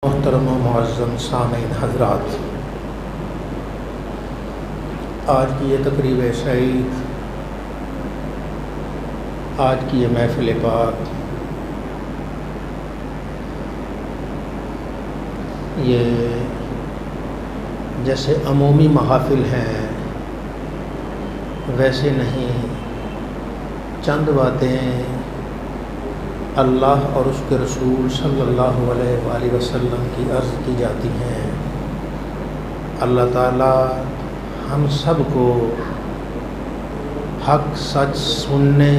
محترم و معظم سامعین حضرات، آج کی یہ تقریب سعید، آج کی یہ محفل پاک، یہ جیسے عمومی محافل ہیں ویسے نہیں، چند باتیں اللہ اور اس کے رسول صلی اللہ علیہ وآلہ وسلم کی عرض کی جاتی ہیں۔ اللہ تعالی ہم سب کو حق سچ سننے،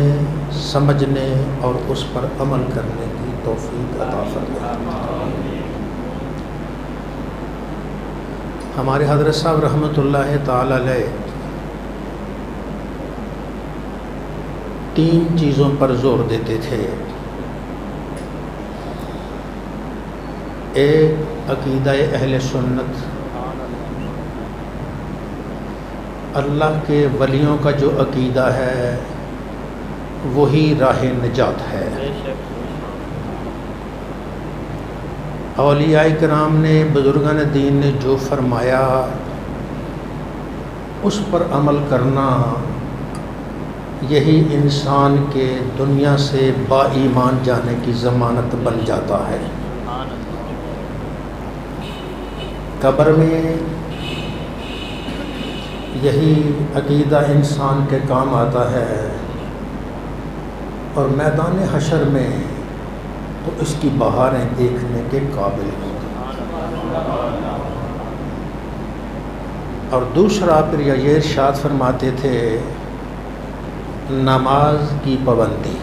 سمجھنے اور اس پر عمل کرنے کی توفیق عطا فرمائے۔ ہمارے حضرت صاحب رحمۃ اللہ تعالی علیہ تین چیزوں پر زور دیتے تھے۔ ایک عقیدہ اہل سنت، اللہ کے ولیوں کا جو عقیدہ ہے وہی راہ نجات ہے۔ اولیاء کرام نے، بزرگان دین نے جو فرمایا اس پر عمل کرنا، یہی انسان کے دنیا سے با ایمان جانے کی ضمانت بن جاتا ہے۔ قبر میں یہی عقیدہ انسان کے کام آتا ہے، اور میدان حشر میں تو اس کی بہاریں دیکھنے کے قابل ہوتا۔ اور دوسرا پھر یہ ارشاد فرماتے تھے، نماز کی پابندی،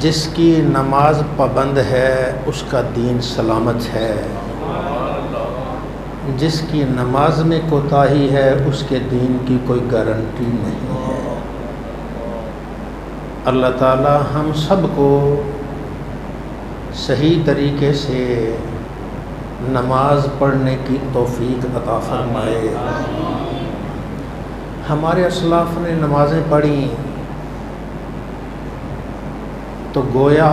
جس کی نماز پابند ہے اس کا دین سلامت ہے، جس کی نماز میں کوتاہی ہے اس کے دین کی کوئی گارنٹی نہیں ہے۔ اللہ تعالی ہم سب کو صحیح طریقے سے نماز پڑھنے کی توفیق عطا فرمائے۔ ہمارے اسلاف نے نمازیں پڑھیں تو گویا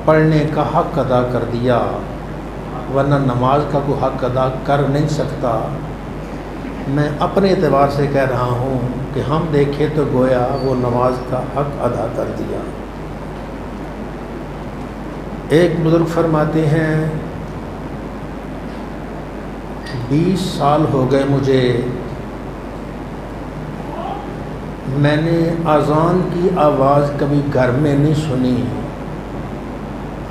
پڑھنے کا حق ادا کر دیا، ورنہ نماز کا کوئی حق ادا کر نہیں سکتا۔ میں اپنے اعتبار سے کہہ رہا ہوں کہ ہم دیکھیں تو گویا وہ نماز کا حق ادا کر دیا۔ ایک بزرگ فرماتے ہیں، 20 سال ہو گئے مجھے، میں نے اذان کی آواز کبھی گھر میں نہیں سنی۔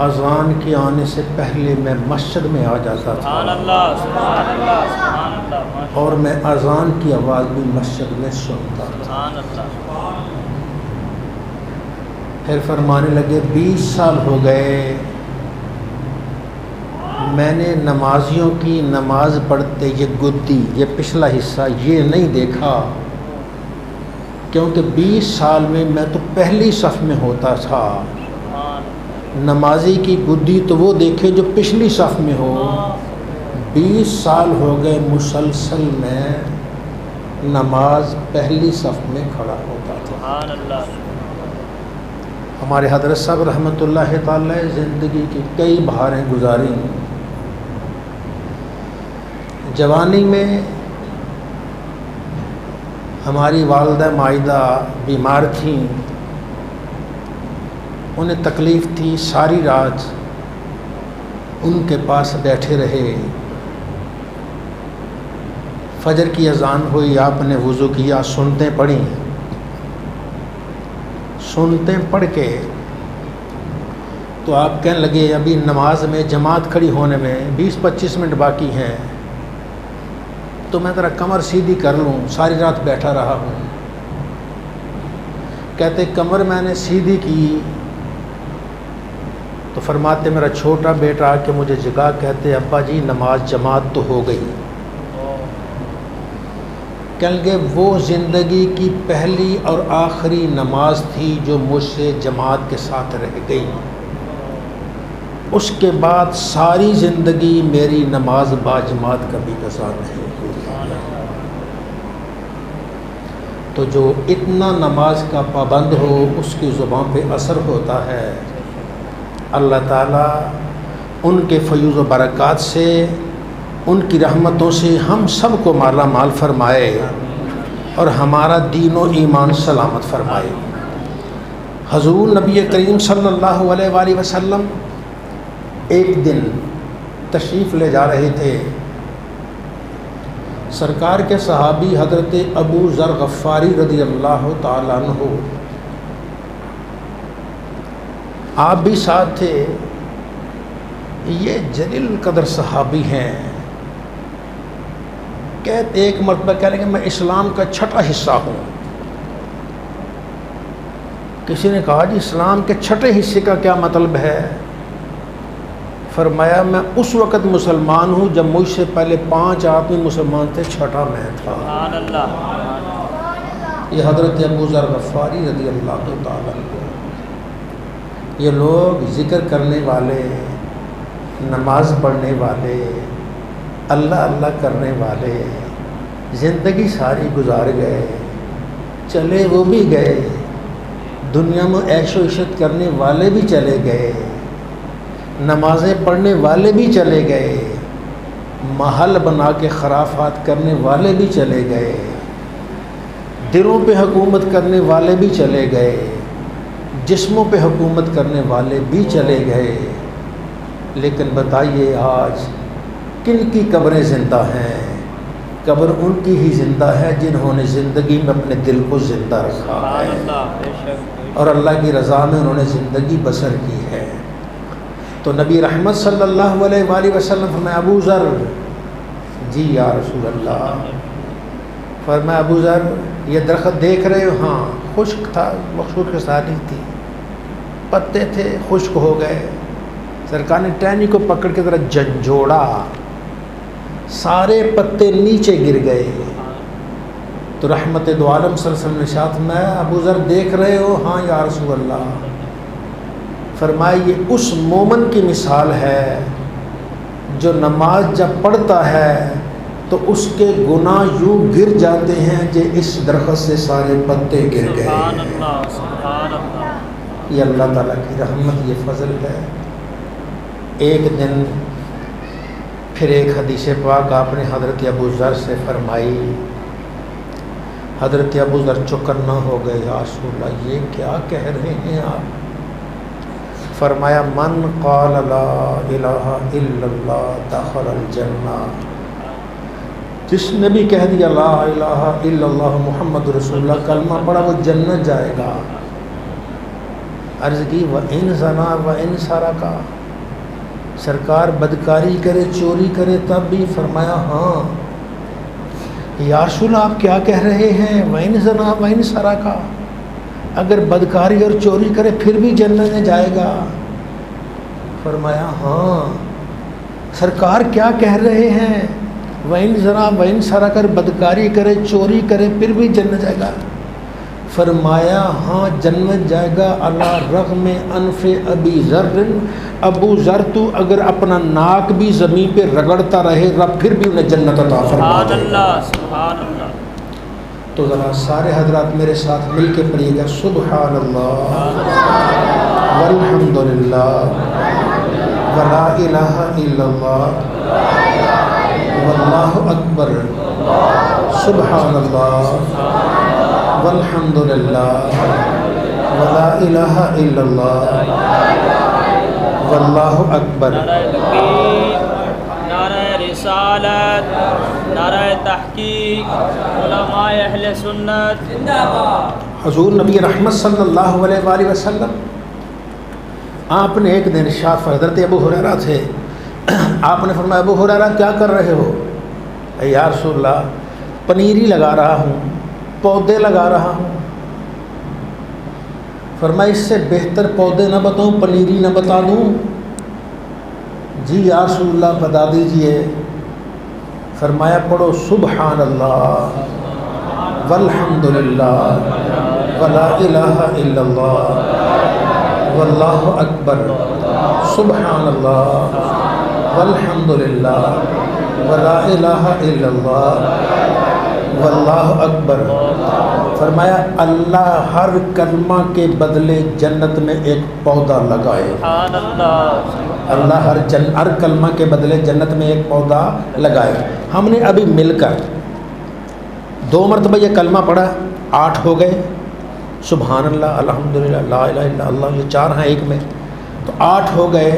اذان کے آنے سے پہلے میں مسجد میں آ جاتا تھا، اور میں اذان کی آواز بھی مسجد میں سنتا تھا۔ پھر فرمانے لگے، 20 سال ہو گئے، میں نے نمازیوں کی نماز پڑھتے یہ گدی، یہ پچھلا حصہ یہ نہیں دیکھا، کیونکہ 20 سال میں تو پہلی صف میں ہوتا تھا۔ نمازی کی گدی تو وہ دیکھے جو پچھلی صف میں ہو۔ 20 سال ہو گئے مسلسل میں نماز پہلی صف میں کھڑا ہوتا تھا۔ ہمارے حضرت صاحب رحمۃ اللہ تعالی زندگی کی کئی بہاریں گزاری۔ جوانی میں ہماری والدہ مائدہ بیمار تھیں، انہیں تکلیف تھی، ساری رات ان کے پاس بیٹھے رہے۔ فجر کی اذان ہوئی، آپ نے وضو کیا، سنتیں پڑھیں، سنتیں پڑھ کے تو آپ کہنے لگے، ابھی نماز میں جماعت کھڑی ہونے میں 20-25 منٹ باقی ہیں، تو میں ذرا کمر سیدھی کر لوں، ساری رات بیٹھا رہا ہوں۔ کہتے کمر میں نے سیدھی کی تو فرماتے میرا چھوٹا بیٹا آ کے مجھے جگا، کہتے ابا جی نماز جماعت تو ہو گئی۔ کہنے لگے وہ زندگی کی پہلی اور آخری نماز تھی جو مجھ سے جماعت کے ساتھ رہ گئی، اس کے بعد ساری زندگی میری نماز با جماعت کبھی قضا نہیں ہوئی۔ تو جو اتنا نماز کا پابند ہو اس کی زبان پہ اثر ہوتا ہے۔ اللہ تعالیٰ ان کے فیوز و برکات سے، ان کی رحمتوں سے ہم سب کو مالا مال فرمائے اور ہمارا دین و ایمان سلامت فرمائے۔ حضور نبی کریم صلی اللہ علیہ وآلہ وسلم ایک دن تشریف لے جا رہے تھے۔ سرکار کے صحابی حضرت ابو ذر غفاری رضی اللہ تعالیٰ عنہ آپ بھی ساتھ تھے۔ یہ جلیل قدر صحابی ہیں، کہتے ایک مرتبہ کہہ لیں کہ میں اسلام کا چھٹا حصہ ہوں۔ کسی نے کہا جی اسلام کے چھٹے حصے کا کیا مطلب ہے؟ فرمایا میں اس وقت مسلمان ہوں جب مجھ سے پہلے 5 آدمی مسلمان تھے، چھٹا میں تھا۔ سبحان اللہ۔ یہ حضرت ابو ذر غفاری رضی اللہ تعالیٰ عنہ، یہ لوگ ذکر کرنے والے، نماز پڑھنے والے، اللہ اللہ کرنے والے، زندگی ساری گزار گئے، چلے وہ بھی گئے، دنیا میں عیش و عشرت کرنے والے بھی چلے گئے، نمازیں پڑھنے والے بھی چلے گئے، محل بنا کے خرافات کرنے والے بھی چلے گئے، دلوں پہ حکومت کرنے والے بھی چلے گئے، جسموں پہ حکومت کرنے والے بھی چلے گئے۔ لیکن بتائیے آج کن کی قبریں زندہ ہیں؟ قبر ان کی ہی زندہ ہے جنہوں نے زندگی میں اپنے دل کو زندہ رکھا ہے اور اللہ کی رضا میں انہوں نے زندگی بسر کی ہے۔ تو نبی رحمت صلی اللہ علیہ وآلہ وسلم فرمایا ابو ذر، جی یا رسول اللہ۔ فرمایا ابو ذر یہ درخت دیکھ رہے ہو؟ ہاں، خشک تھا، مخصوص کے ساتھ تھی، پتے تھے خشک ہو گئے۔ سرکار نے ٹہنی کو پکڑ کے ذرا جھنجھوڑا، سارے پتے نیچے گر گئے۔ تو رحمت دو عالم صلی اللہ علیہ وسلم نے ارشاد فرمایا ابو ذر دیکھ رہے ہو؟ ہاں یا رسول اللہ۔ فرمایا یہ اس مومن کی مثال ہے جو نماز جب پڑھتا ہے تو اس کے گناہ یوں گر جاتے ہیں کہ اس درخت سے سارے پتے گر گئے۔ سبحان اللہ، سبحان اللہ۔ یہ اللہ تعالیٰ کی رحمت، یہ فضل ہے۔ ایک دن پھر ایک حدیث پاک آپ نے حضرت ابو ذر سے فرمائی۔ حضرت ابو ذر چوکنا ہو گئے، یا رسول اللہ یہ کیا کہہ رہے ہیں آپ؟ فرمایا من قال لا الہ الا اللہ دخل الجنہ، جس نے بھی کہہ دیا لا الہ الا اللہ محمد رسول اللہ کلمہ پڑھا وہ جنت جائے گا۔ عرض کی وَإِن زنا وَإِن سرقا، سرکار بدکاری کرے چوری کرے تب بھی؟ فرمایا ہاں۔ یا رسول آپ کیا کہہ رہے ہیں؟ وَإِن زنا وَإِن سرقا، اگر بدکاری اور چوری کرے پھر بھی جنت میں جائے گا؟ فرمایا ہاں۔ سرکار کیا کہہ رہے ہیں؟ وَإِن زنا وَإِن سرقا، اگر بدکاری کرے چوری کرے پھر بھی جنت جائے گا؟ فرمایا ہاں جنت جائے گا علی رغم انف ابی ذر، ابو ذر تو اگر اپنا ناک بھی زمین پہ رگڑتا رہے رب پھر بھی انہیں جنت عطا فرما دے گا۔ سبحان اللہ۔ تو ذرا سارے حضرات میرے ساتھ مل کے پڑھیے گا سبحان اللہ والحمد للہ ولا الہ الا اللہ واللہ اکبر، سبحان اللہ والحمد للہ ولا الہ الا اللہ واللہ اکبر۔ نعرہ تکبیر، نعرہ رسالت، نعرہ تحقیق، علماء اہل سنت زندہ باد۔ حضور نبی رحمت صلی اللہ علیہ وآلہ وسلم آپ نے ایک دن ارشاد، حضرت ابو ہریرہ تھے، آپ نے فرمایا ابو ہریرہ کیا کر رہے ہو؟ یا رسول اللہ پنیری لگا رہا ہوں، پودے لگا رہا ہوں۔ فرمایا اس سے بہتر پودے نہ بتاؤں، پنیری نہ بتا دوں؟ جی یا رسول اللہ بتا دیجئے۔ فرمایا پڑھو سبحان اللہ والحمد للہ ولا الہ الا اللہ واللہ اکبر، سبحان اللہ والحمد للہ ولا الہ الا اللہ واللہ اکبر۔ فرمایا اللہ ہر کلمہ کے بدلے جنت میں ایک پودا لگائے. سبحان اللہ. اللہ ہر کلمہ کے بدلے جنت میں ایک پودا لگائے. ہم نے ابھی مل کر 2 مرتبہ یہ کلمہ پڑھا، 8 ہو گئے. سبحان اللہ، الحمدللہ، لا الہ الا اللہ، یہ 4 ہیں ایک میں، تو 8 ہو گئے.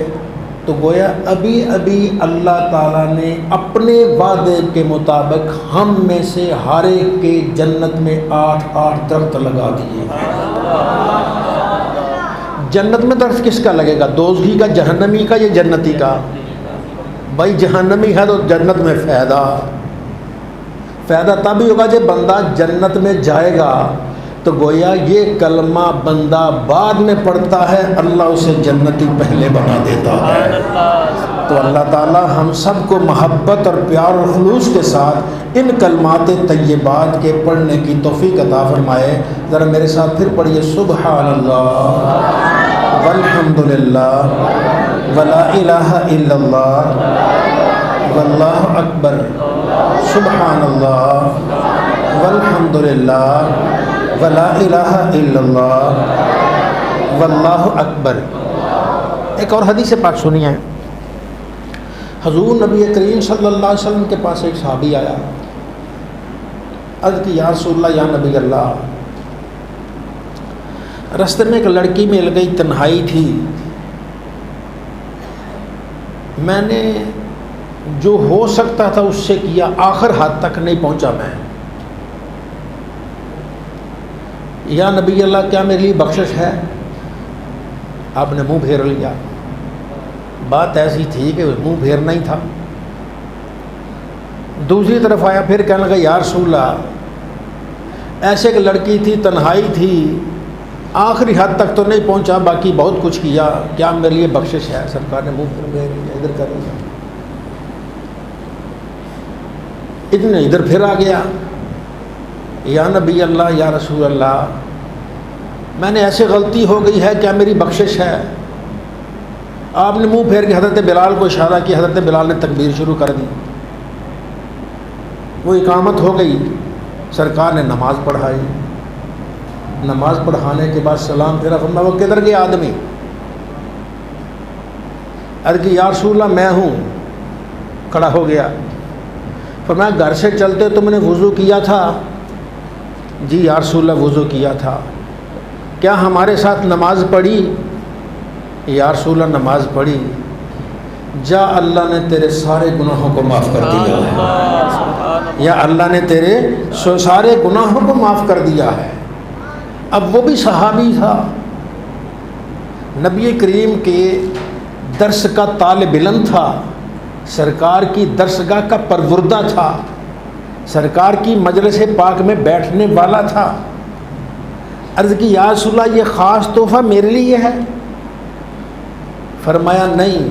تو گویا ابھی اللہ تعالیٰ نے اپنے وعدے کے مطابق ہم میں سے ہر ایک کے جنت میں 8 درخت لگا دیے. جنت میں درخت کس کا لگے گا؟ دوزخی کا، جہنمی کا یا جنتی کا؟ بھائی جہنمی ہے تو جنت میں فائدہ تب ہی ہوگا جب بندہ جنت میں جائے گا. تو گویا یہ کلمہ بندہ بعد میں پڑھتا ہے، اللہ اسے جنتی پہلے بنا دیتا ہے. تو اللہ تعالی ہم سب کو محبت اور پیار اور خلوص کے ساتھ ان کلمات طیبات کے پڑھنے کی توفیق عطا فرمائے. ذرا میرے ساتھ پھر پڑھیے، سبحان اللہ والحمدللہ ولا الہ الا اللہ واللہ اکبر، سبحان اللہ والحمدللہ ولا الہ الا اللہ واللہ اکبر. ایک اور حدیث پاک سنیے. حضور نبی کریم صلی اللہ علیہ وسلم کے پاس ایک صحابی آیا، عرض کی یا رسول اللہ، یا نبی اللہ، رستے میں ایک لڑکی مل گئی، تنہائی تھی، میں نے جو ہو سکتا تھا اس سے کیا، آخر حد تک نہیں پہنچا میں. یا نبی اللہ، کیا میرے لیے بخشش ہے؟ آپ نے منہ پھیر لیا. بات ایسی تھی کہ منہ پھیرنا ہی تھا. دوسری طرف آیا، پھر کہنے لگا یا رسول اللہ، ایسے ایک لڑکی تھی، تنہائی تھی، آخری حد تک تو نہیں پہنچا، باقی بہت کچھ کیا، کیا میرے لیے بخشش ہے؟ سرکار نے منہ پھیر لیا، ادھر کر لیا. ادھر پھر آ گیا، یا نبی اللہ، یا رسول اللہ، میں نے ایسے غلطی ہو گئی ہے، کیا میری بخشش ہے؟ آپ نے منہ پھیر کے حضرت بلال کو اشارہ کیا. حضرت بلال نے تکبیر شروع کر دی. وہ اقامت ہو گئی، سرکار نے نماز پڑھائی. نماز پڑھانے کے بعد سلام پھیرا. فرمایا وہ کدھر گیا آدمی؟ عرض کی یا رسول اللہ میں ہوں. کھڑا ہو گیا. فرمایا گھر سے چلتے تم نے وضو کیا تھا؟ جی یا رسول اللہ وضو کیا تھا. کیا ہمارے ساتھ نماز پڑھی؟ یا رسول اللہ نماز پڑھی. جا اللہ نے تیرے سارے گناہوں کو معاف کر دیا ہے. یا اللہ نے تیرے سارے گناہوں کو معاف کر دیا ہے. اب وہ بھی صحابی تھا، نبی کریم کے درس کا طالب علم تھا، سرکار کی درسگاہ کا پروردہ تھا، سرکار کی مجلس پاک میں بیٹھنے والا تھا. عرض کی یا رسول اللہ، یہ خاص تحفہ میرے لیے ہے؟ فرمایا نہیں،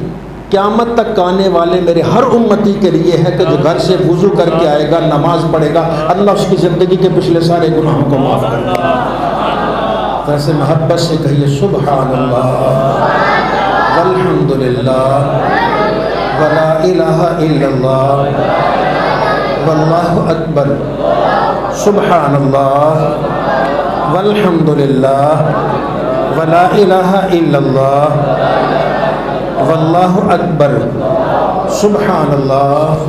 قیامت تک آنے والے میرے ہر امتی کے لیے ہے کہ جو گھر سے وضو کر کے آئے گا، نماز پڑھے گا، اللہ اس کی زندگی کے پچھلے سارے گناہوں کو معاف کر دے گا. ایسے محبت سے کہیے سبحان اللہ والحمدللہ ولا الہ الا اللہ واللہ اکبر، سبحان اللہ والحمدللہ ولا الہ الا اللہ واللہ اکبر، سبحان اللہ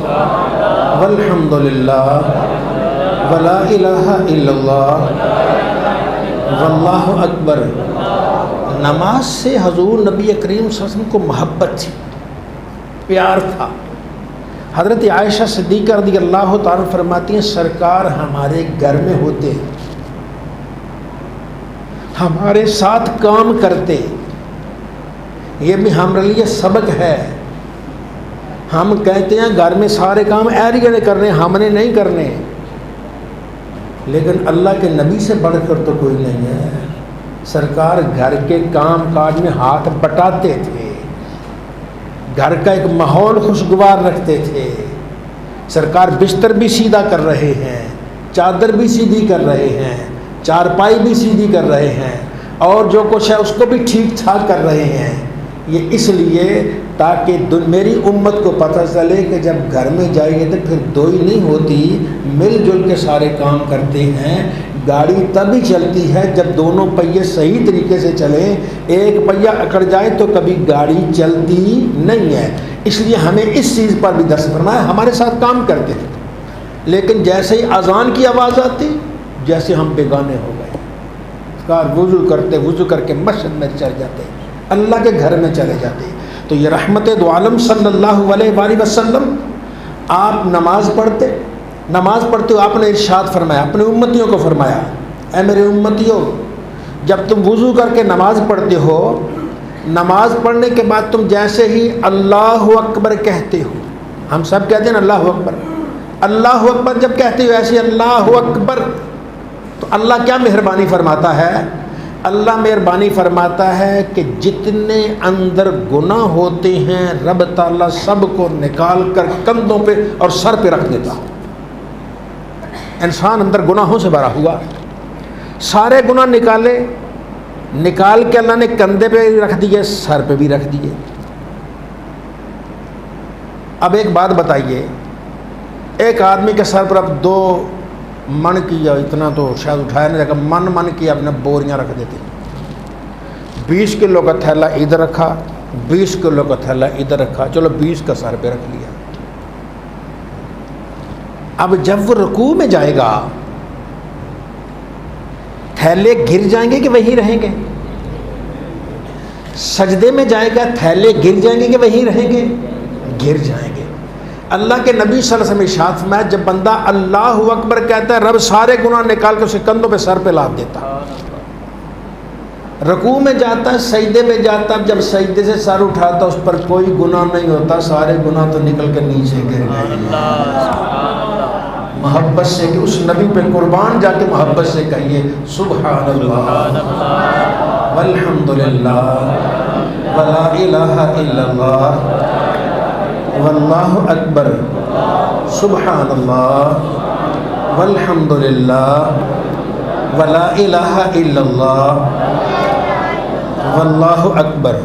والحمدللہ ولا الہ الا اللہ واللہ اکبر. نماز سے حضور نبی کریم صلی اللہ علیہ وسلم کو محبت تھی، پیار تھا. حضرت عائشہ صدیقہ رضی اللہ تعالیٰ فرماتی ہیں سرکار ہمارے گھر میں ہوتے، ہمارے ساتھ کام کرتے. یہ بھی ہمارے لیے سبق ہے. ہم کہتے ہیں گھر میں سارے کام ایریے نے کرنے، ہم نے نہیں کرنے، لیکن اللہ کے نبی سے بڑھ کر تو کوئی نہیں ہے. سرکار گھر کے کام کاج میں ہاتھ بٹاتے تھے، گھر کا ایک ماحول خوشگوار رکھتے تھے. سرکار بستر بھی سیدھا کر رہے ہیں، چادر بھی سیدھی کر رہے ہیں، چارپائی بھی سیدھی کر رہے ہیں، اور جو کچھ ہے اس کو بھی ٹھیک ٹھاک کر رہے ہیں. یہ اس لیے تاکہ میری امت کو پتہ چلے کہ جب گھر میں جائیں گے تو پھر دوئی نہیں ہوتی، مل جل کے سارے کام کرتے ہیں. گاڑی تبھی چلتی ہے جب دونوں پہیے صحیح طریقے سے چلیں. ایک پہیہ اکڑ جائے تو کبھی گاڑی چلتی نہیں ہے. اس لیے ہمیں اس چیز پر بھی درس فرمایا. ہمارے ساتھ کام کرتے تھے لیکن جیسے ہی اذان کی آواز آتی جیسے ہم بیگانے ہو گئے. وضو کر کے مسجد میں چل جاتے, اللہ کے گھر میں چلے جاتے. تو یہ رحمت دو عالم صلی اللہ علیہ وآلہ وسلم آپ نماز پڑھتے ہو. آپ نے ارشاد فرمایا, اپنے امتیوں کو فرمایا, اے میرے امتیوں, جب تم وضو کر کے نماز پڑھتے ہو, نماز پڑھنے کے بعد تم جیسے ہی اللہ اکبر کہتے ہو, ہم سب کہتے ہیں نا اللہ اکبر, اللہ اکبر جب کہتے ہو ایسے اللہ اکبر, تو اللہ کیا مہربانی فرماتا ہے؟ اللہ مہربانی فرماتا ہے کہ جتنے اندر گناہ ہوتے ہیں رب تعالیٰ سب کو نکال کر کندھوں پہ اور سر پہ رکھ دیتا. انسان اندر گناہوں سے بھرا ہوا, سارے گناہ نکال کے اللہ نے کندھے پہ رکھ دیے, سر پہ بھی رکھ دیے. اب ایک بات بتائیے, ایک آدمی کے سر پر اب 2 من کی, یا اتنا تو شاید اٹھایا نہیں جائے گا, من کی اپنے بوریاں رکھ دیتے. 20 کلو کا تھیلا ادھر رکھا, 20 کلو کا تھیلا ادھر رکھا, چلو 20 کا سر پہ رکھ لیا. اب جب وہ رکوع میں جائے گا تھیلے گر جائیں گے کہ وہیں رہیں گے؟ سجدے میں جائے گا تھیلے گر جائیں گے کہ وہیں رہیں گے؟ گر جائیں گے. اللہ کے نبی صلی اللہ علیہ وسلم ارشاد فرمایا, جب بندہ اللہ اکبر کہتا ہے رب سارے گناہ نکال کے اسے کندھوں پہ سر پہ لاد دیتا. رکوع میں جاتا ہے, سجدے میں جاتا ہے, جب سجدے سے سر اٹھاتا اس پر کوئی گناہ نہیں ہوتا, سارے گناہ تو نکل کے نیچے گر گئے. محبت سے کہ اس نبی پہ قربان جا کے محبت سے کہیے سبحان اللہ والحمد للہ ولا الہ الا اللہ واللہ اکبر سبحان اللہ والحمد للہ ولا الہ الا اللہ واللہ اکبر.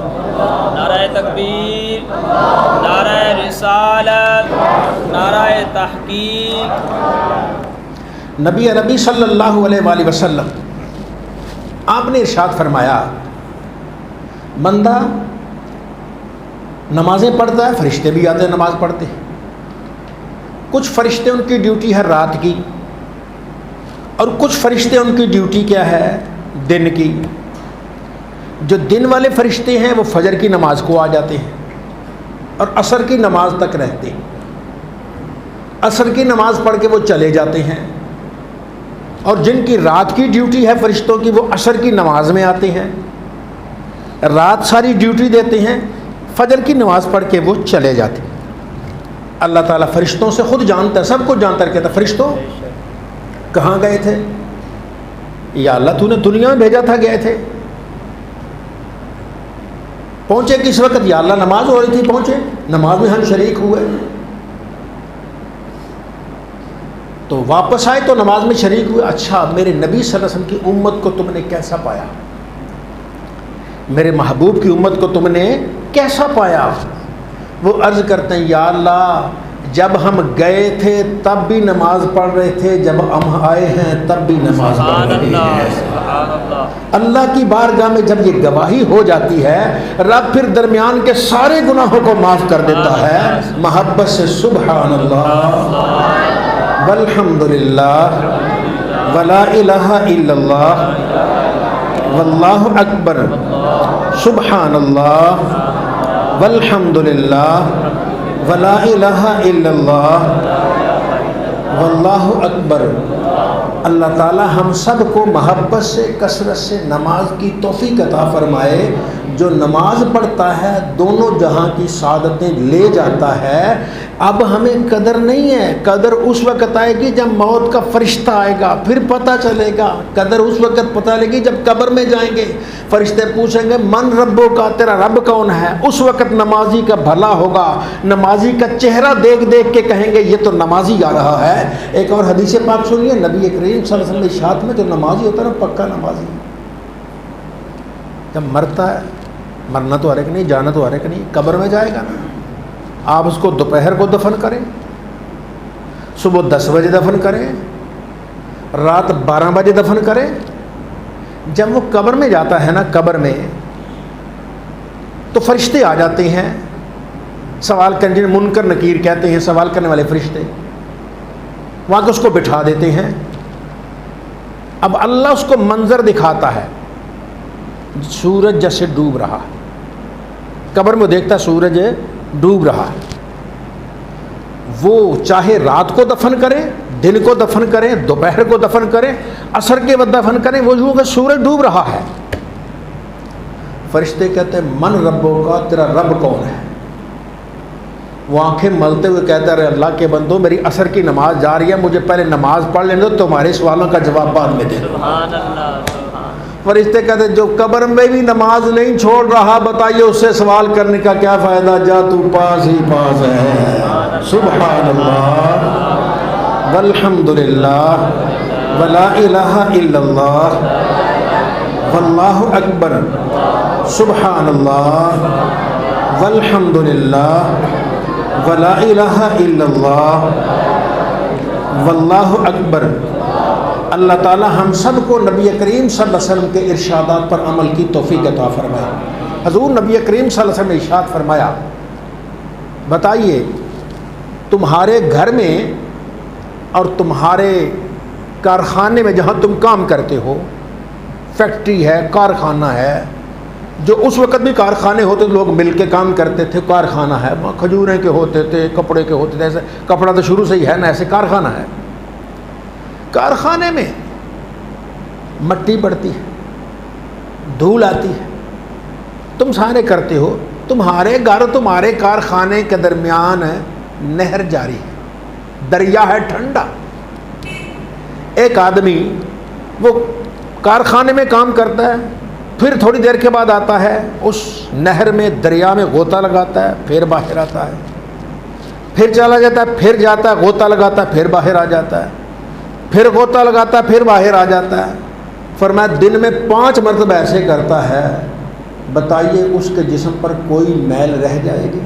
نعرہ تکبیر, نعرہ رسالت, نعرہ تحقیق. نبی عربی صلی اللہ علیہ وآلہ وسلم آپ نے ارشاد فرمایا, بندہ نمازیں پڑھتا ہے, فرشتے بھی آتے ہیں نماز پڑھتے ہیں. کچھ فرشتے ان کی ڈیوٹی ہے رات کی, اور کچھ فرشتے ان کی ڈیوٹی کیا ہے؟ دن کی. جو دن والے فرشتے ہیں وہ فجر کی نماز کو آ جاتے ہیں اور عصر کی نماز تک رہتے ہیں. عصر کی نماز پڑھ کے وہ چلے جاتے ہیں. اور جن کی رات کی ڈیوٹی ہے فرشتوں کی, وہ عصر کی نماز میں آتے ہیں, رات ساری ڈیوٹی دیتے ہیں, فجر کی نماز پڑھ کے وہ چلے جاتے ہیں. اللہ تعالیٰ فرشتوں سے خود جانتا ہے, سب کچھ جانتا ہے, کہتا ہے فرشتوں کہاں گئے تھے؟ یا اللہ تو نے دنیا میں بھیجا تھا, گئے تھے. پہنچے کس وقت؟ یا اللہ نماز ہو رہی تھی, پہنچے, نماز میں ہم شریک ہوئے. تو واپس آئے تو نماز میں شریک ہوئے. اچھا میرے نبی صلی اللہ علیہ وسلم کی امت کو تم نے کیسا پایا؟ میرے محبوب کی امت کو تم نے کیسا پایا؟ وہ عرض کرتے ہیں, یا اللہ جب ہم گئے تھے تب بھی نماز پڑھ رہے تھے, جب ہم آئے ہیں تب بھی نماز پڑھ رہے ہیں. اللہ کی بارگاہ میں جب یہ گواہی ہو جاتی ہے, رب پھر درمیان کے سارے گناہوں کو معاف کر دیتا ہے. محبت سے سبحان اللہ والحمد للہ ولا الہ الا اللہ واللہ اکبر سبحان اللہ والحمد للہ ولا الہ الا اللہ واللہ اکبر. اللہ تعالی ہم سب کو محبت سے کثرت سے نماز کی توفیق عطا فرمائے. جو نماز پڑھتا ہے دونوں جہاں کی سعادتیں لے جاتا ہے. اب ہمیں قدر نہیں ہے, قدر اس وقت آئے گی جب موت کا فرشتہ آئے گا, پھر پتہ چلے گا. قدر اس وقت پتہ لگے گی جب قبر میں جائیں گے, فرشتے پوچھیں گے من ربو کا, تیرا رب کون ہے؟ اس وقت نمازی کا بھلا ہوگا, نمازی کا چہرہ دیکھ دیکھ کے کہیں گے یہ تو نمازی آ رہا ہے. ایک اور حدیث پاک سنیے, نبی کریم صلی اللہ علیہ وسلم ارشاد میں, جو نمازی ہوتا ہے نا پکا نمازی, جب مرتا ہے, مرنا تو ہر ایک نہیں, جانا تو ہر ایک نہیں, قبر میں جائے گا نا. آپ اس کو دوپہر کو دفن کریں, صبح 10 بجے دفن کریں, رات 12 بجے دفن کرے. جب وہ قبر میں جاتا ہے نا، قبر میں تو فرشتے آ جاتے ہیں سوال کرنے، جنہیں منکر نکیر کہتے ہیں، سوال کرنے والے فرشتے وہاں کے اس کو بٹھا دیتے ہیں. اب اللہ اس کو منظر دکھاتا ہے، سورج جیسے ڈوب رہا ہے. قبر میں دیکھتا ہے سورج ڈوب رہا ہے. وہ چاہے رات کو دفن کرے، دن کو دفن کریں، دوپہر کو دفن کریں، عصر کے وقت دفن کریں، وہ یوں کہ سورج ڈوب رہا ہے. فرشتے کہتے ہیں من ربوں کا، تیرا رب کون ہے؟ وہ آنکھیں ملتے ہوئے کہتا ہے اللہ کے بندو، میری عصر کی نماز جا رہی ہے، مجھے پہلے نماز پڑھ لینے دو، تمہارے سوالوں کا جواب بعد میں دے دو. سبحان اللہ. فرشتے کہتے ہیں جو قبر میں بھی نماز نہیں چھوڑ رہا، بتائیے اس سے سوال کرنے کا کیا فائدہ، جا تو پاس ہی پاس ہے. سبحان اللہ والحمد للہ ولا الہ الا اللہ واللہ اکبر. سبحان اللہ والحمد للہ ولا الہ الا اللہ واللہ اکبر. اللہ تعالی ہم سب کو نبی کریم صلی اللہ علیہ وسلم کے ارشادات پر عمل کی توفیق عطا فرمائے. حضور نبی کریم صلی اللہ علیہ وسلم نے ارشاد فرمایا، بتائیے تمہارے گھر میں اور تمہارے کارخانے میں جہاں تم کام کرتے ہو، فیکٹری ہے، کارخانہ ہے، جو اس وقت بھی کارخانے ہوتے لوگ مل کے کام کرتے تھے، کارخانہ ہے، وہاں کھجوریں کے ہوتے تھے، کپڑے کے ہوتے تھے، ایسے کپڑا تو شروع سے ہی ہے نا، ایسے کارخانہ ہے. کارخانے میں مٹی پڑتی ہے، دھول آتی ہے، تم سارے کرتے ہو، تمہارے گھر تمہارے کارخانے کے درمیان نہر جاری ہے، دریا ہے ٹھنڈا. ایک آدمی وہ کارخانے میں کام کرتا ہے، پھر تھوڑی دیر کے بعد آتا ہے، اس نہر میں دریا میں غوطہ لگاتا ہے، پھر باہر آتا ہے، پھر چلا جاتا ہے، پھر جاتا ہے، غوطہ لگاتا ہے، پھر باہر آ جاتا ہے، پھر غوطہ لگاتا ہے، پھر باہر آ جاتا ہے. فرمایا دن میں 5 مرتبہ ایسے کرتا ہے، بتائیے اس کے جسم پر کوئی میل رہ جائے گی؟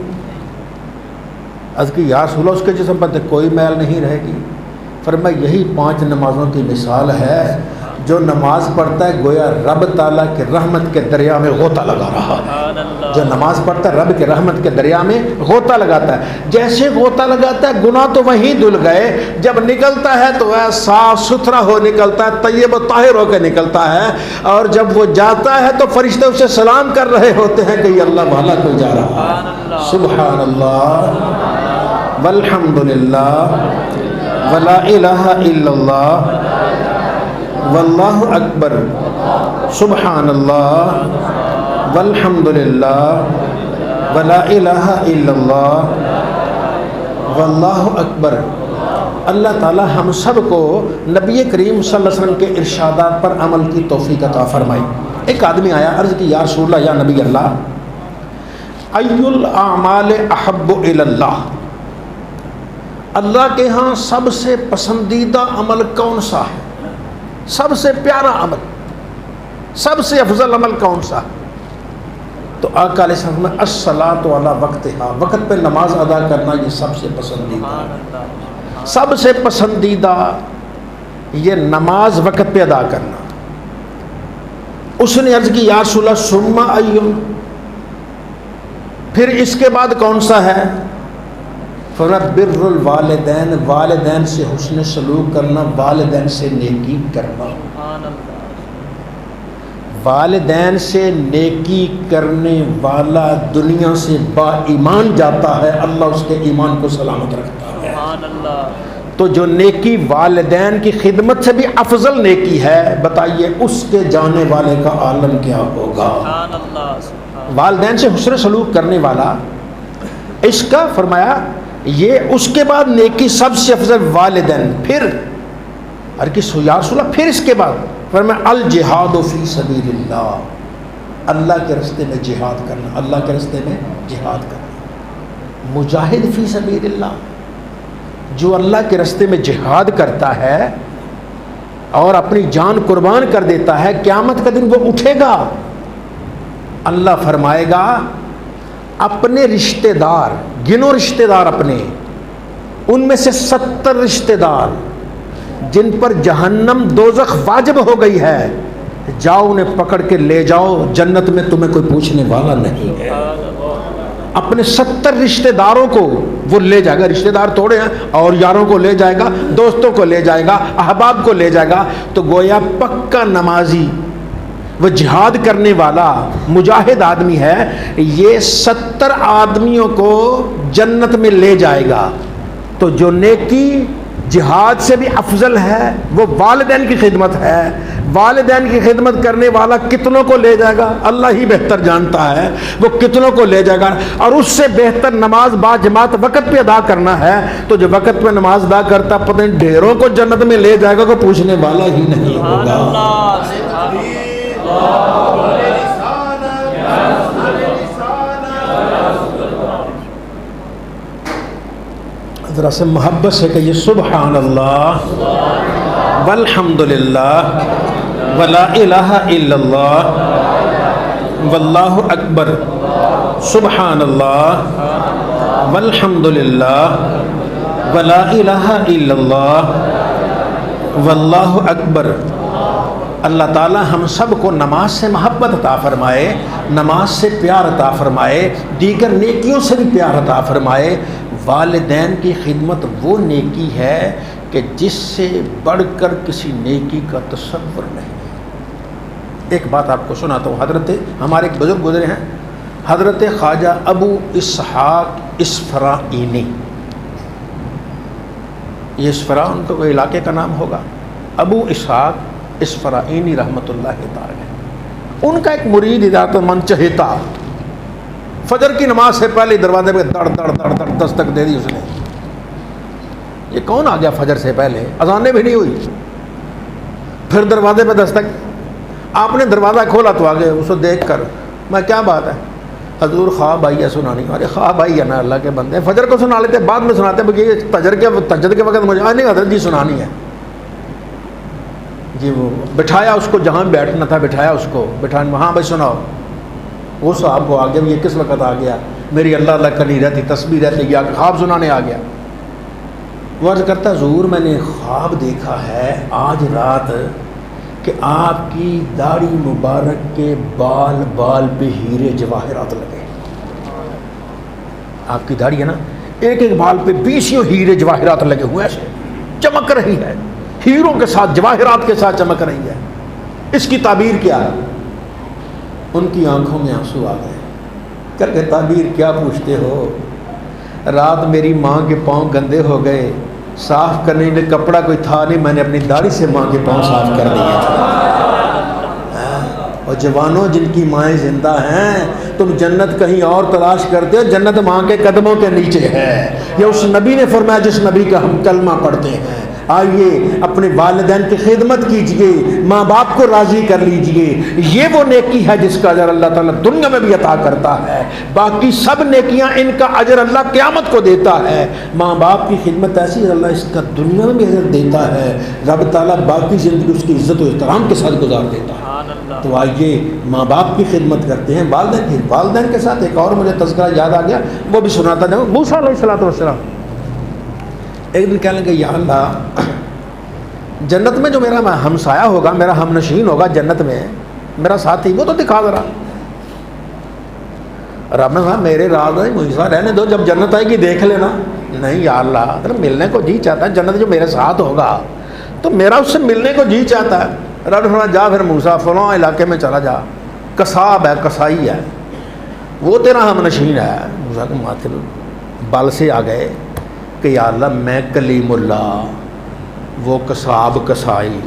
عرض کی یا رسول اللہ اس کے جسم پر کوئی میل نہیں رہے گی. فرمایا یہی 5 نمازوں کی مثال ہے. جو نماز پڑھتا ہے گویا رب تعالیٰ کے رحمت کے دریا میں غوطہ لگا رہا ہے. جو نماز پڑھتا ہے رب کے رحمت کے دریا میں غوطہ لگاتا ہے. جیسے غوطہ لگاتا ہے گناہ تو وہیں دھل گئے، جب نکلتا ہے تو وہ صاف ستھرا ہو نکلتا ہے، طیب و طاہر ہو کے نکلتا ہے. اور جب وہ جاتا ہے تو فرشتے اسے سلام کر رہے ہوتے ہیں کہ یہ اللہ والا کوئی جا رہا ہے. سبحان اللہ والحمد للہ ولا الہ الا اللہ واللہ اکبر. سبحان اللہ والحمد للہ ولا الہ الا اللہ واللہ اکبر. اللہ تعالی ہم سب کو نبی کریم صلی اللہ علیہ وسلم کے ارشادات پر عمل کی توفیق عطا فرمائے. ایک آدمی آیا، عرض کی یا رسول اللہ، یا نبی اللہ، ای الاعمال احب الی اللہ، اللہ کے ہاں سب سے پسندیدہ عمل کون سا ہے؟ سب سے پیارا عمل، سب سے افضل عمل کون سا؟ تو آقا علیہ السلام میں الصلاۃ علی وقتہا، وقت پہ نماز ادا کرنا یہ سب سے پسندیدہ، سب سے پسندیدہ یہ نماز وقت پہ ادا کرنا. اس نے عرض کی یا رسول اللہ ثم ایون، پھر اس کے بعد کون سا ہے؟ فرمایا بر الوالدین، والدین سے حسن سلوک کرنا، والدین سے نیکی کرنا. والدین سے نیکی کرنے والا دنیا سے با ایمان جاتا ہے، اللہ اس کے ایمان کو سلامت رکھتا ہے. تو جو نیکی والدین کی خدمت سے بھی افضل نیکی ہے، بتائیے اس کے جانے والے کا عالم کیا ہوگا. والدین سے حسن سلوک کرنے والا، اس کا فرمایا یہ اس کے بعد نیکی سب سے افضل والدین. پھر ہر کس یا رسول اللہ پھر اس کے بعد فرمایا الجہاد فی سبیل اللہ، اللہ کے راستے میں جہاد کرنا، اللہ کے راستے میں جہاد کرنا. مجاہد فی سبیل اللہ، جو اللہ کے راستے میں جہاد کرتا ہے اور اپنی جان قربان کر دیتا ہے، قیامت کا دن وہ اٹھے گا، اللہ فرمائے گا اپنے رشتہ دار گنو، رشتہ دار اپنے، ان میں سے 70 رشتہ دار جن پر جہنم دوزخ واجب ہو گئی ہے، جاؤ انہیں پکڑ کے لے جاؤ، جنت میں تمہیں کوئی پوچھنے والا نہیں ہے۔ اپنے 70 رشتہ داروں کو وہ لے جائے گا، رشتہ دار تھوڑے ہیں، اور یاروں کو لے جائے گا، دوستوں کو لے جائے گا، احباب کو لے جائے گا۔ تو گویا پکا نمازی، وہ جہاد کرنے والا مجاہد آدمی ہے، یہ 70 آدمیوں کو جنت میں لے جائے گا۔ تو جو نیکی جہاد سے بھی افضل ہے وہ والدین کی خدمت ہے۔ والدین کی خدمت کرنے والا کتنوں کو لے جائے گا اللہ ہی بہتر جانتا ہے، وہ کتنوں کو لے جائے گا۔ اور اس سے بہتر نماز با جماعت وقت پہ ادا کرنا ہے، تو جو وقت پہ نماز ادا کرتا پتہ نہیں ڈھیروں کو جنت میں لے جائے گا، کوئی پوچھنے والا ہی نہیں ہوگا۔ ذرا سے محبت سے کہیے سبحان اللہ والحمد للہ ولا الہ الا اللہ واللہ اکبر، سبحان اللہ والحمد للہ ولا الہ الا اللہ واللہ اکبر۔ اللہ تعالی ہم سب کو نماز سے محبت عطا فرمائے، نماز سے پیار عطا فرمائے، دیگر نیکیوں سے بھی پیار عطا فرمائے۔ والدین کی خدمت وہ نیکی ہے کہ جس سے بڑھ کر کسی نیکی کا تصور نہیں۔ ایک بات آپ کو سناتا ہوں، حضرت ہمارے ایک بزرگ گزرے ہیں، حضرت خواجہ ابو اسحاق اسفرائینی، یہ اسفرا ان کا کوئی علاقے کا نام ہوگا، ابو اسحاق اسفرائینی رحمۃ اللہ تعالی، ان کا ایک مرید ہدایت مند چہیتا، فجر کی نماز سے پہلے دروازے پہ دڑ دڑ دڑ دڑ دستک دے دی اس نے۔ یہ کون آ گیا فجر سے پہلے، اذانیں بھی نہیں ہوئی، پھر دروازے پہ دستک، آپ نے دروازہ کھولا تو آگے اس کو دیکھ کر میں کیا بات ہے حضور خواب آئی ہے سنانی، ارے خواب آئی ہے نا اللہ کے بندے، فجر کو سنا لیتے بعد میں سناتے ہیں، تجر کے وقت مجھے نہیں حضرت جی سنانی ہے جی۔ وہ بٹھایا اس کو جہاں بیٹھنا تھا، بٹھایا اس کو، بٹھانے وہاں بھائی سناؤ۔ وہ صاحب کو آ گیا، یہ کس وقت آ گیا، میری اللہ اللہ کرنی رہتی تسبیح رہتی، یا خواب سنانے آ گیا۔ وہ عرض کرتا حضور میں نے خواب دیکھا ہے آج رات کہ آپ کی داڑھی مبارک کے بال بال پہ ہیرے جواہرات لگے، آپ کی داڑھی ہے نا، ایک ایک بال پہ 20 ہیرے جواہرات لگے ہوئے، ایسے چمک رہی ہے، ہیروں کے ساتھ جواہرات کے ساتھ چمک رہی ہے۔ اس کی تعبیر کیا ہے؟ ان کی آنکھوں میں آنسو آ گئے، کر کے تعبیر کیا پوچھتے ہو؟ رات میری ماں کے پاؤں گندے ہو گئے، صاف کرنے کے لیے کپڑا کوئی تھا نہیں، میں نے اپنی داڑھی سے ماں کے پاؤں صاف کر دیے تھے۔ اور جوانوں جن کی مائیں زندہ ہیں، تم جنت کہیں اور تلاش کرتے ہو، جنت ماں کے قدموں کے نیچے ہے۔ یہ اس نبی نے فرمایا جس نبی کا ہم کلمہ پڑھتے ہیں۔ آئیے اپنے والدین کی خدمت کیجئے، ماں باپ کو راضی کر لیجئے، یہ وہ نیکی ہے جس کا اجر اللہ تعالیٰ دنیا میں بھی عطا کرتا ہے۔ باقی سب نیکیاں ان کا اجر اللہ قیامت کو دیتا ہے۔ ماں باپ کی خدمت ایسی ہے اللہ اس کا دنیا میں بھی اجر دیتا ہے، رب تعالیٰ باقی زندگی اس کی عزت و احترام کے ساتھ گزار دیتا ہے۔ تو آئیے ماں باپ کی خدمت کرتے ہیں، والدین کے ساتھ۔ ایک اور مجھے تذکرہ یاد آ گیا، وہ بھی سناتا جاؤں۔ موسیٰ علیہ السلام ایک دن کہنے لگے یا اللہ جنت میں جو میرا ہمسایہ ہوگا، میرا ہم نشین ہوگا جنت میں، میرا ساتھی، وہ تو دکھا ذرا۔ رب نے کہا میرے راز نہیں موسیٰ رہنے دو، جب جنت آئے گی دیکھ لینا۔ نہیں یا اللہ ملنے کو جی چاہتا ہے، جنت جو میرے ساتھ ہوگا تو میرا اس سے ملنے کو جی چاہتا ہے۔ رب نے فرمایا جا پھر موسیٰ فلاں علاقے میں چلا جا، کساب ہے، کسائی ہے، وہ تیرا ہم نشین ہے۔ موسیٰ کے ماتھے بال سے آ گئے کہ یا اللہ میں کلیم اللہ، وہ کساب کسائی،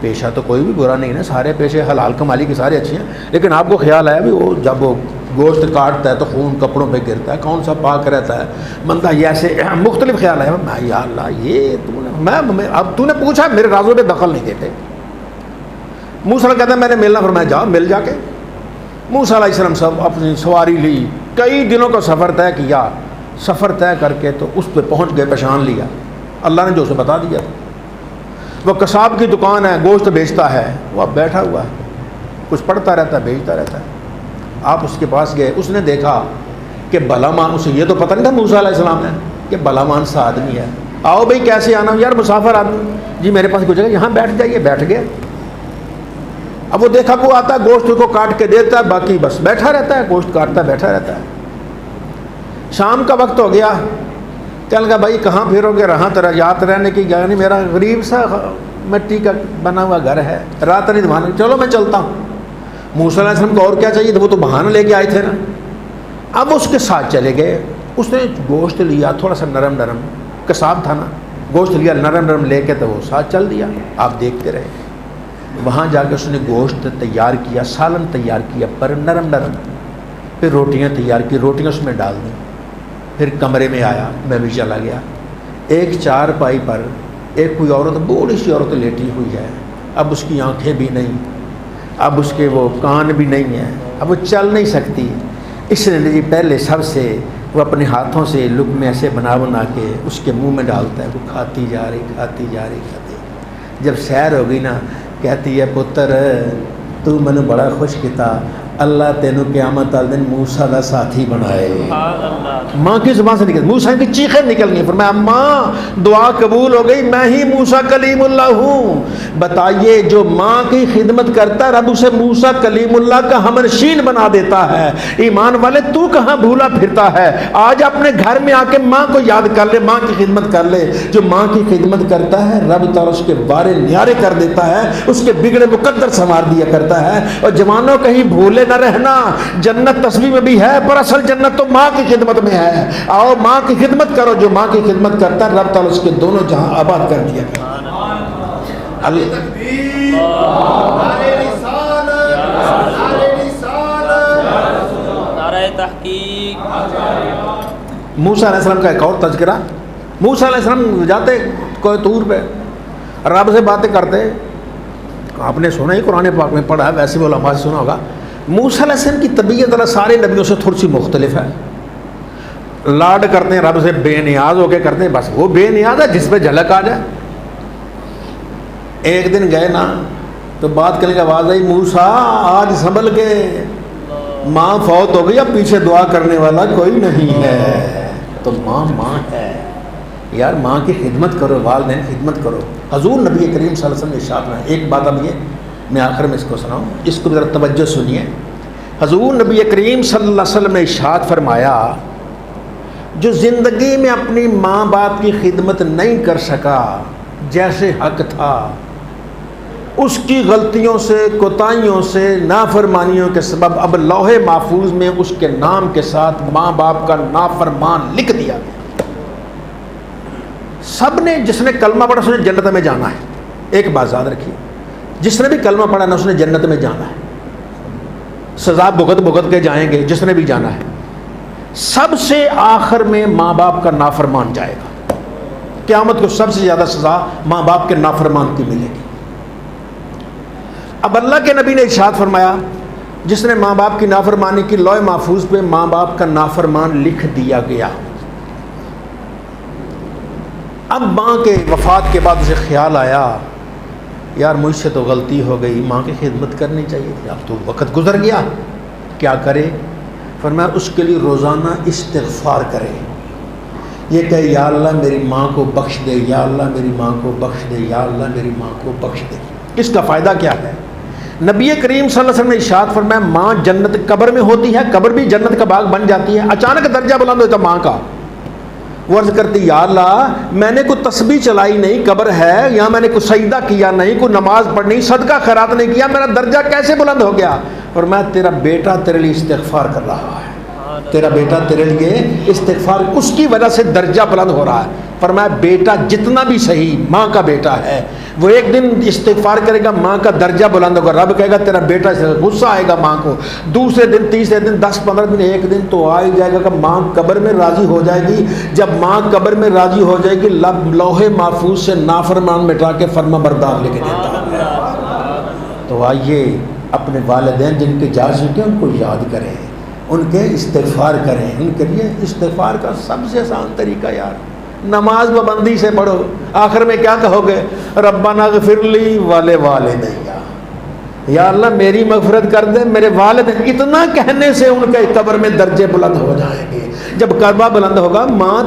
پیشہ تو کوئی بھی برا نہیں ہے، سارے پیشے حلال کمالی کے سارے اچھے ہیں، لیکن آپ کو خیال آیا بھی وہ جب وہ گوشت کاٹتا ہے تو خون کپڑوں پہ گرتا ہے، کون سا پاک رہتا ہے بندہ، یہ ایسے مختلف خیال ہے۔ یا اللہ یہ میں اب تو نے پوچھا، میرے رازوں پہ دخل نہیں دیتے۔ موسیٰ کہتا ہے میں نے ملنا، فرمایا جا مل جا کے۔ موسیٰ علیہ السلام سب اپنی سواری لی، کئی دنوں کا سفر طے کیا، سفر طے کر کے تو اس پہ پہنچ گئے، پہچان لیا، اللہ نے جو اسے بتا دیا تھا۔ وہ کساب کی دکان ہے، گوشت بیچتا ہے، وہ اب بیٹھا ہوا ہے، کچھ پڑھتا رہتا ہے، بیچتا رہتا ہے۔ آپ اس کے پاس گئے، اس نے دیکھا کہ بھلا مان، اسے یہ تو پتہ نہیں تھا موسیٰ علیہ السلام ہے کہ بھلا مان سا آدمی ہے، آؤ بھائی کیسے آنا ہو؟ یار مسافر آدمی، جی میرے پاس کچھ جگہ، یہاں بیٹھ جائیے، بیٹھ گیا۔ اب وہ دیکھا کو آتا ہے، گوشت کو کاٹ کے دیتا ہے، باقی بس بیٹھا رہتا ہے، گوشت کاٹتا ہے بیٹھا رہتا ہے۔ شام کا وقت ہو گیا، کہنے لگا بھائی کہاں پھرو گے؟ رہاں تیرا یاد رہنے کی جگہ نہیں، میرا غریب سا مٹی کا بنا ہوا گھر ہے، رات نہیں دمانے، چلو میں چلتا ہوں۔ موسیٰ علیہ السلام کو اور کیا چاہیے تھا، وہ تو بہانہ لے کے آئے تھے نا۔ اب اس کے ساتھ چلے گئے، اس نے گوشت لیا تھوڑا سا نرم نرم، کساب تھا نا، گوشت لیا نرم نرم لے کے تو وہ ساتھ چل دیا۔ آپ دیکھتے رہے، وہاں جا کے اس نے گوشت تیار کیا، سالن تیار کیا پر نرم نرم، پھر روٹیاں تیار کی، روٹیاں اس میں ڈال دیں، پھر کمرے میں آیا، میں بھی چلا گیا۔ ایک چارپائی پر ایک کوئی عورت، بوڑھی سی عورت لیٹی ہوئی ہے، اب اس کی آنکھیں بھی نہیں، اب اس کے وہ کان بھی نہیں ہیں، اب وہ چل نہیں سکتی۔ اس نے جی پہلے سب سے وہ اپنے ہاتھوں سے لقمے ایسے بنا بنا کے اس کے منہ میں ڈالتا ہے، وہ کھاتی جا رہی کھاتی جا رہی کھاتی۔ جب سیر ہو گئی نا، کہتی ہے پتر تو میں نے بڑا خوش کیتا، اللہ تینوں قیامت والے دن موسیٰ کا ساتھی بنائے۔ ماں کی زبان سے نکل، موسیٰ کی چیخیں نکل گئی، فرمایا ماں دعا قبول ہو گئی، میں ہی موسیٰ کلیم اللہ ہوں۔ بتائیے جو ماں کی خدمت کرتا ہے رب اسے موسیٰ کلیم اللہ کا ہمنشین بنا دیتا ہے۔ ایمان والے تو کہاں بھولا پھرتا ہے؟ آج اپنے گھر میں آ کے ماں کو یاد کر لے، ماں کی خدمت کر لے۔ جو ماں کی خدمت کرتا ہے رب تعالیٰ اس کے بارے نیارے کر دیتا ہے، اس کے بگڑے مقدر سنوار دیا کرتا ہے۔ اور جوانوں کہیں بھولے نہ رہنا، جنت تصویر میں بھی ہے پر اصل جنت تو ماں کی خدمت میں ہے۔ آؤ ماں کی خدمت کرو، جو ماں کی خدمت کرتا ہے رب تعالیٰ اس کے دونوں جہاں آباد کر دیا کرتا ہے۔ نعرہ تحقیق۔ موسیٰ علیہ السلام کا ایک اور تذکرہ۔ موسیٰ علیہ السلام جاتے کوہ طور پہ رب سے باتیں کرتے، آپ نے سنا ہی قرآن پاک میں پڑھا ہے، ویسے بھی علماء سے سنا ہوگا۔ موسیٰ علیہ السلام کی طبیعت اللہ سارے نبیوں سے تھوڑی سی مختلف ہے۔ لاڈ کرتے ہیں رب سے بے نیاز ہو کے کرتے ہیں، بس وہ بے نیاز ہے جس پہ جھلک آ جائے۔ ایک دن گئے نا تو بات کرنے کی آواز آئی، موسیٰ آج سنبھل کے، ماں فوت ہو گئی، اب پیچھے دعا کرنے والا کوئی نہیں ہے۔ تو ماں ماں ہے یار، ماں کی خدمت کرو، والدین خدمت کرو۔ حضور نبی کریم صلی اللہ علیہ وسلم نے ارشاد فرمایا، ایک بات اب یہ میں آخر میں اس کو سناؤں، اس کو ذرا توجہ سنیے۔ حضور نبی کریم صلی اللہ علیہ وسلم نے ارشاد فرمایا، جو زندگی میں اپنی ماں باپ کی خدمت نہیں کر سکا جیسے حق تھا، اس کی غلطیوں سے، کوتاہیوں سے، نافرمانیوں کے سبب اب لوح محفوظ میں اس کے نام کے ساتھ ماں باپ کا نافرمان لکھ دیا گیا۔ سب نے، جس نے کلمہ پڑھا اس نے جنت میں جانا ہے۔ ایک بات یاد رکھیے، جس نے بھی کلمہ پڑھا نا اس نے جنت میں جانا ہے، سزا بھگت بھگت کے جائیں گے جس نے بھی جانا ہے۔ سب سے آخر میں ماں باپ کا نافرمان جائے گا، قیامت کو سب سے زیادہ سزا ماں باپ کے نافرمان کی ملے گی۔ اب اللہ کے نبی نے ارشاد فرمایا، جس نے ماں باپ کی نافرمانی کی، لوح محفوظ پہ ماں باپ کا نافرمان لکھ دیا گیا۔ اب ماں کے وفات کے بعد اسے خیال آیا، یار مجھ سے تو غلطی ہو گئی، ماں کی خدمت کرنی چاہیے تھی، اب تو وقت گزر گیا، کیا کرے؟ فرمایا اس کے لیے روزانہ استغفار کرے، یہ کہے یا اللہ میری ماں کو بخش دے، یا اللہ میری ماں کو بخش دے، یا اللہ میری ماں کو بخش دے۔ اس کا فائدہ کیا ہے؟ نبی کریم صلی اللہ علیہ وسلم نے ارشاد فرمایا، ماں جنت قبر میں ہوتی ہے، قبر بھی جنت کا باغ بن جاتی ہے، اچانک درجہ بلند ہوتا ماں کا، وہ عرض کرتی یا اللہ میں نے کوئی تسبیح چلائی نہیں، قبر ہے، یا میں نے کوئی سجدہ کیا نہیں، کوئی نماز پڑھنی، صدقہ خیرات نہیں کیا، میرا درجہ کیسے بلند ہو گیا؟ اور میں تیرا بیٹا تیرے لیے استغفار کر رہا ہے، تیرا بیٹا تیرے لیے استغفار، اس کی وجہ سے درجہ بلند ہو رہا ہے۔ فرمایا بیٹا جتنا بھی صحیح ماں کا بیٹا ہے، وہ ایک دن استغفار کرے گا، ماں کا درجہ بلند ہوگا، رب کہے گا تیرا بیٹا، غصہ آئے گا ماں کو، دوسرے دن، تیسرے دن، 10-15 دن، ایک دن تو آ ہی جائے گا کہ ماں قبر میں راضی ہو جائے گی۔ جب ماں قبر میں راضی ہو جائے گی، لوح محفوظ سے نافرمان مٹا کے فرما بردار لے کے دیتا ہے۔ تو آئیے اپنے والدین جن کے جا چکے ان کو یاد کریں، ان کے استغفار کریں، ان کے لیے استغفار کا سب سے آسان طریقہ یار نماز پابندی سے پڑھو۔ آخر میں کیا کہو گے؟ ربنا اغفر لی ولوالدی، یا اللہ میری مغفرت کر دے، میرے والد، اتنا کہنے سے ان کے قبر میں درجے بلند ہو جائیں گے۔ جب قربہ بلند ہوگا، ماں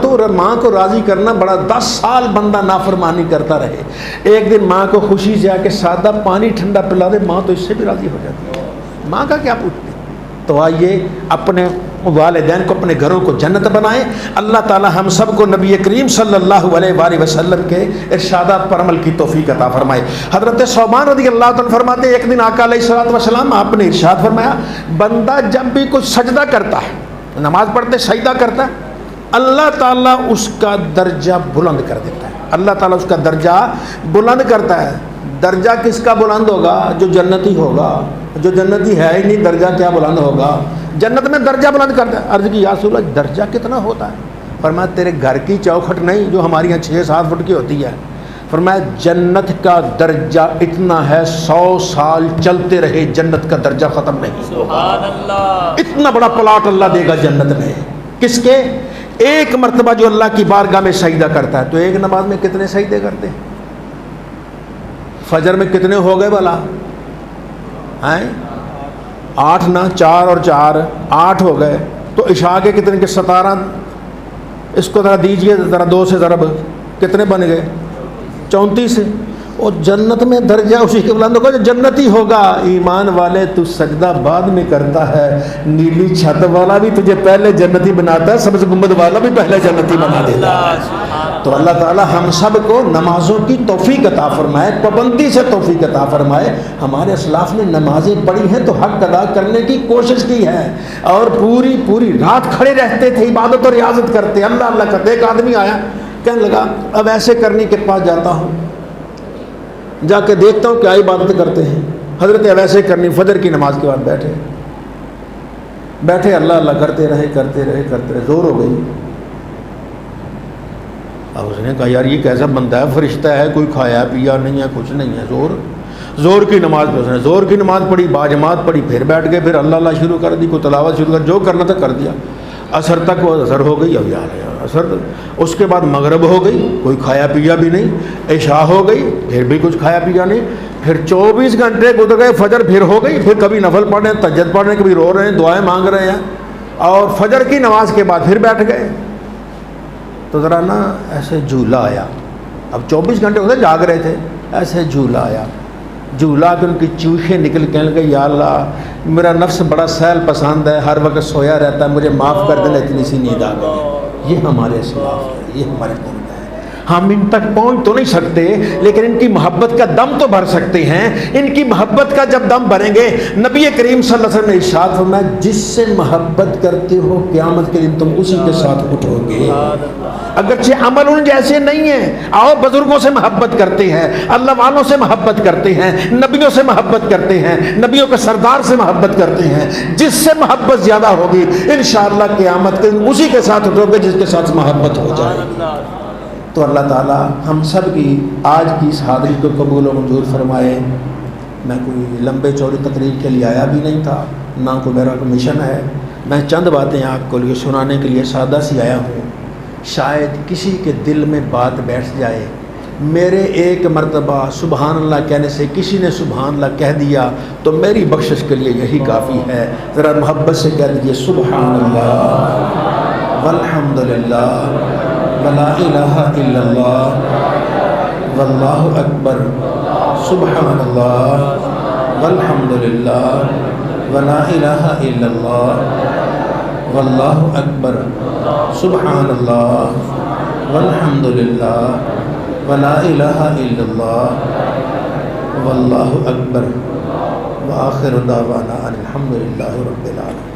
کو راضی کرنا بڑا، 10 سال بندہ نافرمانی کرتا رہے، ایک دن ماں کو خوشی سے آ کے سادہ پانی ٹھنڈا پلا دے، ماں تو اس سے بھی راضی ہو جاتی ہے، ماں کا کیا پوچھتے۔ تو آئیے اپنے والدین کو، اپنے گھروں کو جنت بنائیں۔ اللہ تعالی ہم سب کو نبی کریم صلی اللہ علیہ وآلہ وسلم کے ارشادات پر عمل کی توفیق عطا فرمائے۔ حضرت ثوبان رضی اللہ تعالیٰ فرماتے ہیں ایک دن آقا علیہ الصلوۃ والسلام آپ نے ارشاد فرمایا، بندہ جب بھی کچھ سجدہ کرتا ہے، نماز پڑھتے سجدہ کرتا ہے، اللہ تعالیٰ اس کا درجہ بلند کر دیتا ہے، اللہ تعالیٰ اس کا درجہ بلند کرتا ہے۔ درجہ کس کا بلند ہوگا؟ جو جنتی ہوگا، جو جنتی ہے ہی نہیں درجہ کیا بلند ہوگا؟ جنت میں درجہ بلند کرتا ہے۔ عرض کی یا رسول اللہ درجہ کتنا ہوتا ہے؟ فرمایا تیرے گھر کی چوکھٹ نہیں جو ہماری یہاں 6-7 فٹ کی ہوتی ہے، فرمایا جنت کا درجہ اتنا ہے 100 سال چلتے رہے جنت کا درجہ ختم نہیں۔ سبحان اللہ، اتنا بڑا پلاٹ اللہ دے گا جنت میں۔ کس کے؟ ایک مرتبہ جو اللہ کی بارگاہ میں سجدہ کرتا ہے۔ تو ایک نماز میں کتنے سجدے کرتے ہیں؟ فجر میں کتنے ہو گئے بھلا؟ 8 نہ، 4 اور 4 8 ہو گئے۔ تو عشاء کے کتنے کے 17، اس کو ذرا دیجئے، ذرا 2 سے ضرب، کتنے بن گئے؟ 34۔ اور جنت میں درجہ اسی کے بلند ہوگا جو جنتی ہوگا۔ ایمان والے تو سجدہ بعد میں کرتا ہے، نیلی چھت والا بھی تجھے پہلے جنتی بناتا ہے، سبز گنبد والا بھی پہلے جنتی بنا دیتا ہے۔ تو اللہ تعالی ہم سب کو نمازوں کی توفیق عطا فرمائے، پابندی سے توفیق عطا فرمائے۔ ہمارے اسلاف نے نمازیں پڑھی ہیں تو حق ادا کرنے کی کوشش کی ہے، اور پوری رات کھڑے رہتے تھے، عبادت اور ریاضت کرتے، اللہ کرتے۔ ایک آدمی آیا کہنے لگا اب ایسے کرنے کے پاس جاتا ہوں، جا کے دیکھتا ہوں کیا عبادت کرتے ہیں۔ حضرت ویسے کرنی، فجر کی نماز کے بعد بیٹھے اللہ کرتے رہے، زور ہو گئی۔ اب اس نے کہا یار یہ کیسا بندہ ہے، فرشتہ ہے، کوئی کھایا پیا نہیں ہے، کچھ نہیں ہے، زور کی نماز پہ اس نے زور کی نماز پڑھی، باجماعت پڑھی، پھر بیٹھ گئے، پھر اللہ شروع کر دی، کوئی تلاوت شروع کر، جو کرنا تھا کر دیا۔ عصر تک وہ عصر ہو گئی، اب یار عصر، اس کے بعد مغرب ہو گئی، کوئی کھایا پیا بھی نہیں، عشاء ہو گئی، پھر بھی کچھ کھایا پیا نہیں، پھر 24 گھنٹے گزر گئے، فجر پھر ہو گئی، پھر کبھی نفل پڑھ رہے ہیں، تہجد پڑھ رہے ہیں، کبھی رو رہے ہیں، دعائیں مانگ رہے ہیں، اور فجر کی نماز کے بعد پھر بیٹھ گئے۔ تو ذرا نا ایسے جھولا آیا، اب 24 گھنٹے ہوتے جاگ رہے تھے، ایسے جھولا آیا، جھولا کہ ان کی چوشیں نکل کے لگے، یا اللہ میرا نفس بڑا سیل پسند ہے، ہر وقت سویا رہتا ہے، مجھے معاف کر دینا، اتنی سی نیند آ گئی۔ یہ ہمارے اسلاف ہے، یہ ہمارے قوم ہے۔ ہم ان تک پہنچ تو نہیں سکتے، لیکن ان کی محبت کا دم تو بھر سکتے ہیں۔ ان کی محبت کا جب دم بھریں گے، نبی کریم صلی اللہ علیہ وسلم نے ارشاد فرمایا جس سے محبت کرتے ہو قیامت کے دن تم اسی کے ساتھ اٹھو گے۔ اگرچہ عمل ان جیسے نہیں ہیں، آؤ بزرگوں سے محبت کرتے ہیں، اللہ والوں سے محبت کرتے ہیں، نبیوں سے محبت کرتے ہیں، نبیوں کے سردار سے محبت کرتے ہیں۔ جس سے محبت زیادہ ہوگی انشاءاللہ قیامت کے دن اسی کے ساتھ اٹھو گے جس کے ساتھ محبت ہو جائے۔ تو اللہ تعالیٰ ہم سب کی آج کی اس حاضری کو قبول و منظور فرمائے۔ میں کوئی لمبے چوڑی تقریر کے لیے آیا بھی نہیں تھا، نہ کوئی میرا مشن ہے، میں چند باتیں آپ کو لیے سنانے کے لیے سادہ سی آیا ہوں، شاید کسی کے دل میں بات بیٹھ جائے۔ میرے ایک مرتبہ سبحان اللہ کہنے سے کسی نے سبحان اللہ کہہ دیا تو میری بخشش کے لیے یہی کافی ہے۔ ذرا محبت سے کہہ دیجیے سبحان اللہ والحمد للہ ولا الہ الا اللہ واللہ اکبر، سبحان اللہ والحمد للہ ولا الہ الا اللہ واللہ اکبر، سبحان اللہ والحمد للہ ولا الہ الا اللہ واللہ اکبر، وآخر دعوانا ان الحمد للہ رب العالمین۔